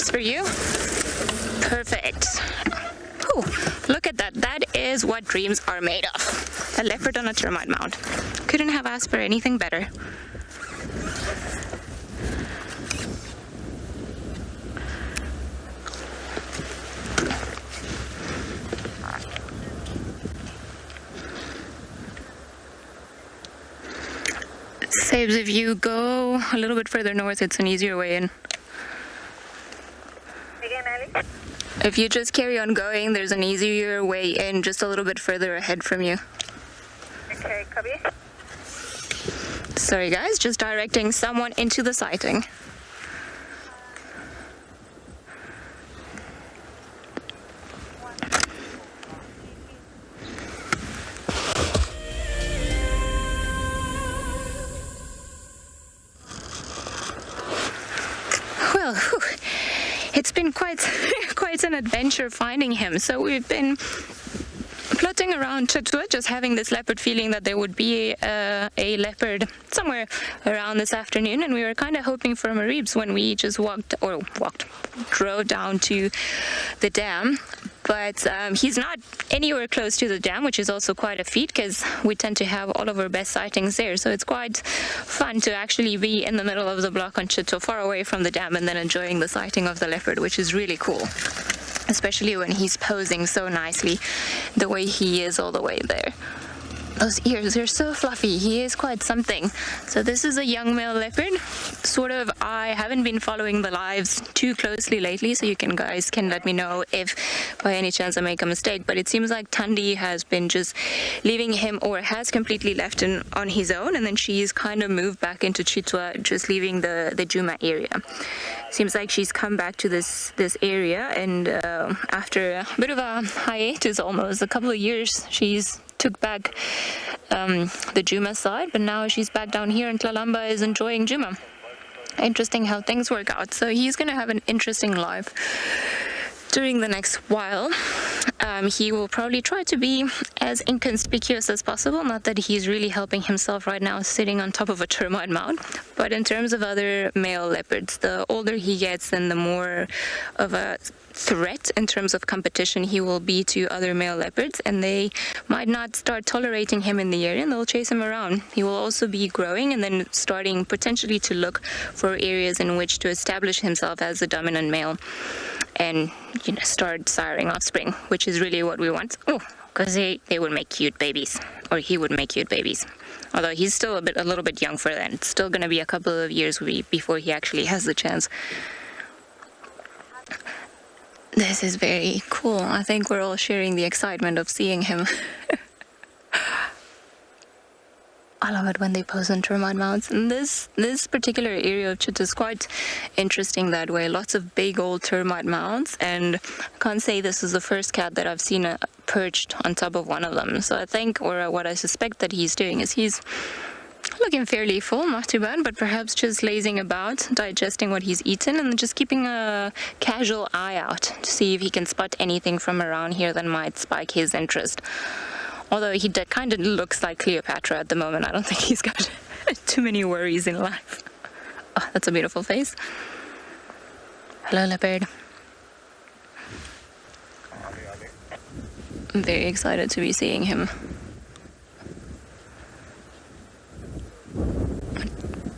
this for you. Perfect. Whew, look at that. That is what dreams are made of. A leopard on a termite mound. Couldn't have asked for anything better. Saves if you go a little bit further north, it's an easier way in. If you just carry on going, there's an easier way in just a little bit further ahead from you. Okay, copy. Sorry guys, just directing someone into the sighting. Well, whew, it's been quite an adventure finding him. So we've been plotting around Chitwa, just having this leopard feeling that there would be a leopard somewhere around this afternoon, and we were kind of hoping for Maribye when we just drove down to the dam. But he's not anywhere close to the dam, which is also quite a feat because we tend to have all of our best sightings there. So it's quite fun to actually be in the middle of the block on Chitwa, far away from the dam, and then enjoying the sighting of the leopard, which is really cool. Especially when he's posing so nicely the way he is all the way there. Those ears are so fluffy. He is quite something. So this is a young male leopard. Sort of, I haven't been following the lives too closely lately, so you guys can let me know if by any chance I make a mistake. But it seems like Thandi has been just leaving him, or has completely left him on his own, and then she's kind of moved back into Chitwa, just leaving the Juma area. Seems like she's come back to this area, and after a bit of a hiatus, almost a couple of years, she's took back the Juma side, but now she's back down here, and Tlalamba is enjoying Juma. Interesting how things work out. So he's going to have an interesting life during the next while. He will probably try to be as inconspicuous as possible. Not that he's really helping himself right now sitting on top of a termite mound, but in terms of other male leopards, the older he gets, then the more of a threat in terms of competition he will be to other male leopards, and they might not start tolerating him in the area, and they'll chase him around. He will also be growing and then starting potentially to look for areas in which to establish himself as a dominant male, and start siring offspring, which is really what we want. Oh, because they would make cute babies, or he would make cute babies. Although he's still a little bit young for that. It's still going to be a couple of years before he actually has the chance. This is very cool. I think we're all sharing the excitement of seeing him. I love it when they pose on termite mounds. And this particular area of Chitwa is quite interesting that way. Lots of big old termite mounds, and I can't say this is the first cat that I've seen perched on top of one of them. So I think, or what I suspect that he's doing is he's looking fairly full, not too bad, but perhaps just lazing about, digesting what he's eaten, and just keeping a casual eye out to see if he can spot anything from around here that might spike his interest. Although he kind of looks like Cleopatra at the moment. I don't think he's got too many worries in life. Oh, that's a beautiful face. Hello, leopard. I'm very excited to be seeing him.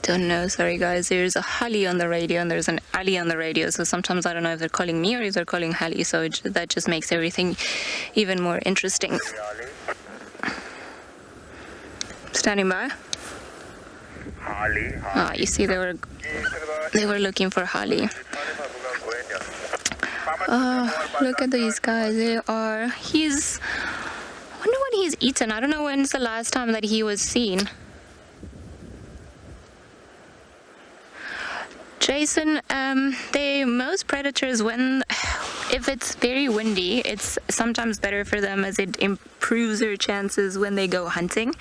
Don't know, sorry guys, there's a Hali on the radio and there's an Ali on the radio, so sometimes I don't know if they're calling me or if they're calling Hali, so that just makes everything even more interesting. Standing by. Ah, you see, they were looking for Hali. Oh, look at these guys. I wonder what he's eaten. I don't know when's the last time that he was seen. Jason, most predators, if it's very windy, it's sometimes better for them as it improves their chances when they go hunting.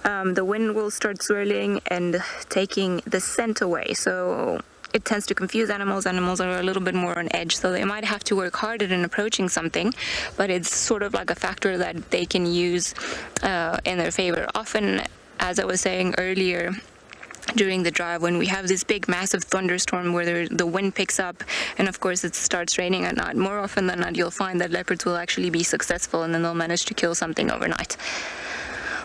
The wind will start swirling and taking the scent away, so it tends to confuse animals. Animals are a little bit more on edge, so they might have to work harder in approaching something, but it's sort of like a factor that they can use in their favor. Often, as I was saying earlier, during the drive when we have this big massive thunderstorm where the wind picks up and of course it starts raining at night. More often than not, you'll find that leopards will actually be successful and then they'll manage to kill something overnight.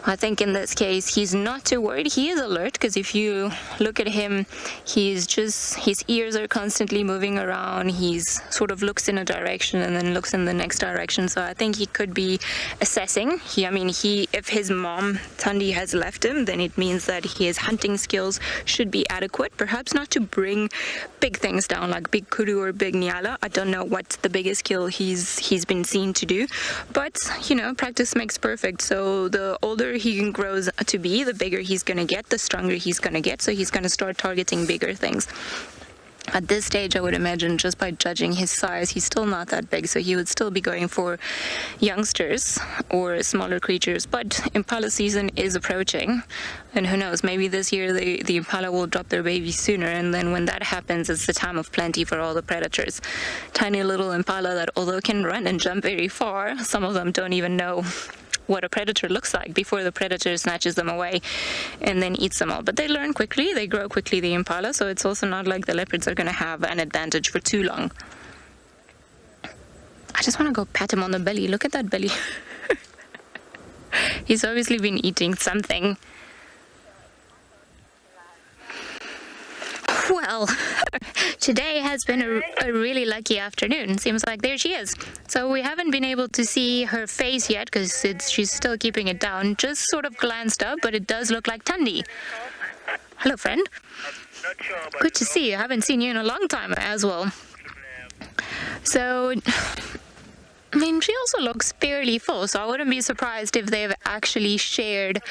I think in this case, he's not too worried. He is alert because if you look at him, his ears are constantly moving around. He's sort of looks in a direction and then looks in the next direction. So I think he could be assessing. If his mom, Thandi, has left him, then it means that his hunting skills should be adequate. Perhaps not to bring big things down like big kudu or big nyala. I don't know what's the biggest kill he's been seen to do. But, practice makes perfect. So the older he grows to be, the bigger he's going to get, the stronger he's going to get. So he's going to start targeting bigger things. At this stage, I would imagine, just by judging his size, he's still not that big, so he would still be going for youngsters or smaller creatures. But impala season is approaching, and who knows, maybe this year the impala will drop their babies sooner, and then when that happens, it's the time of plenty for all the predators. Tiny little impala that, although can run and jump very far, some of them don't even know what a predator looks like before the predator snatches them away and then eats them all. But they learn quickly, they grow quickly, the impala, so it's also not like the leopards are going to have an advantage for too long. I just want to go pat him on the belly. Look at that belly. He's obviously been eating something. Well, today has been a really lucky afternoon. Seems like there she is. So we haven't been able to see her face yet because she's still keeping it down. Just sort of glanced up, but it does look like Thandi. Hello, friend. Good to see you. I haven't seen you in a long time as well. So, she also looks fairly full, so I wouldn't be surprised if they've actually shared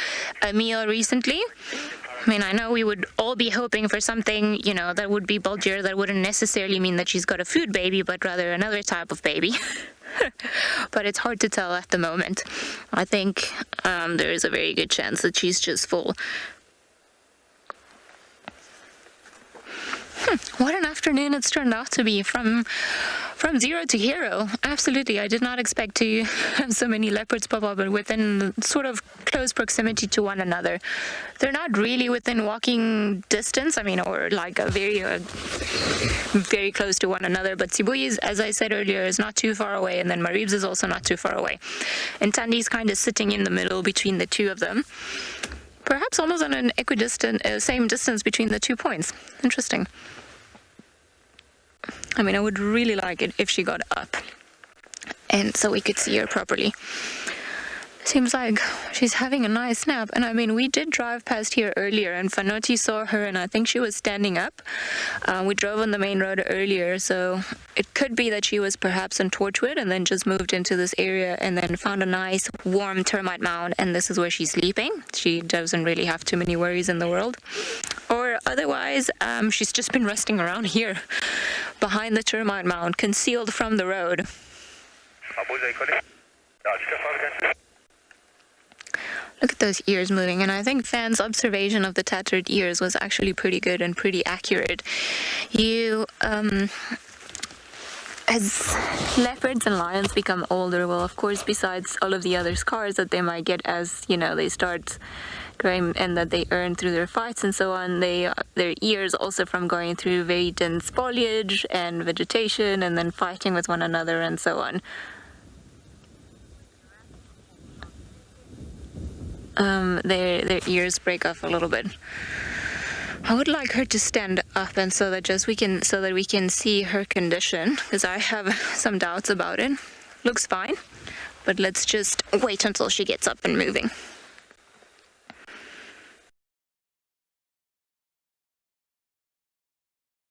a meal recently. I know we would all be hoping for something, that would be bulkier. That wouldn't necessarily mean that she's got a food baby, but rather another type of baby. But it's hard to tell at the moment. I think there is a very good chance that she's just full. What an afternoon it's turned out to be, from zero to hero. Absolutely, I did not expect to have so many leopards pop up within sort of close proximity to one another. They're not really within walking distance, or like a very close to one another, but Sibuyi's, as I said earlier, is not too far away, and then Maribye's is also not too far away. And Thandi's kind of sitting in the middle between the two of them. Perhaps almost on an equidistant, same distance between the 2 points. Interesting. I would really like it if she got up, and so we could see her properly. Seems like she's having a nice nap. And we did drive past here earlier, and Fanoti saw her, and I think she was standing up. We drove on the main road earlier, so it could be that she was perhaps in Torchwood and then just moved into this area and then found a nice warm termite mound, and this is where she's sleeping. She doesn't really have too many worries in the world. Or otherwise, she's just been resting around here behind the termite mound, concealed from the road. Look at those ears moving, and I think Fan's observation of the tattered ears was actually pretty good and pretty accurate. As leopards and lions become older, well, of course, besides all of the other scars that they might get as, they start growing and that they earn through their fights and so on, their ears also from going through very dense foliage and vegetation and then fighting with one another and so on. Their ears break off a little bit. I would like her to stand up, and so that we can see her condition, because I have some doubts about it. Looks fine, but let's just wait until she gets up and moving.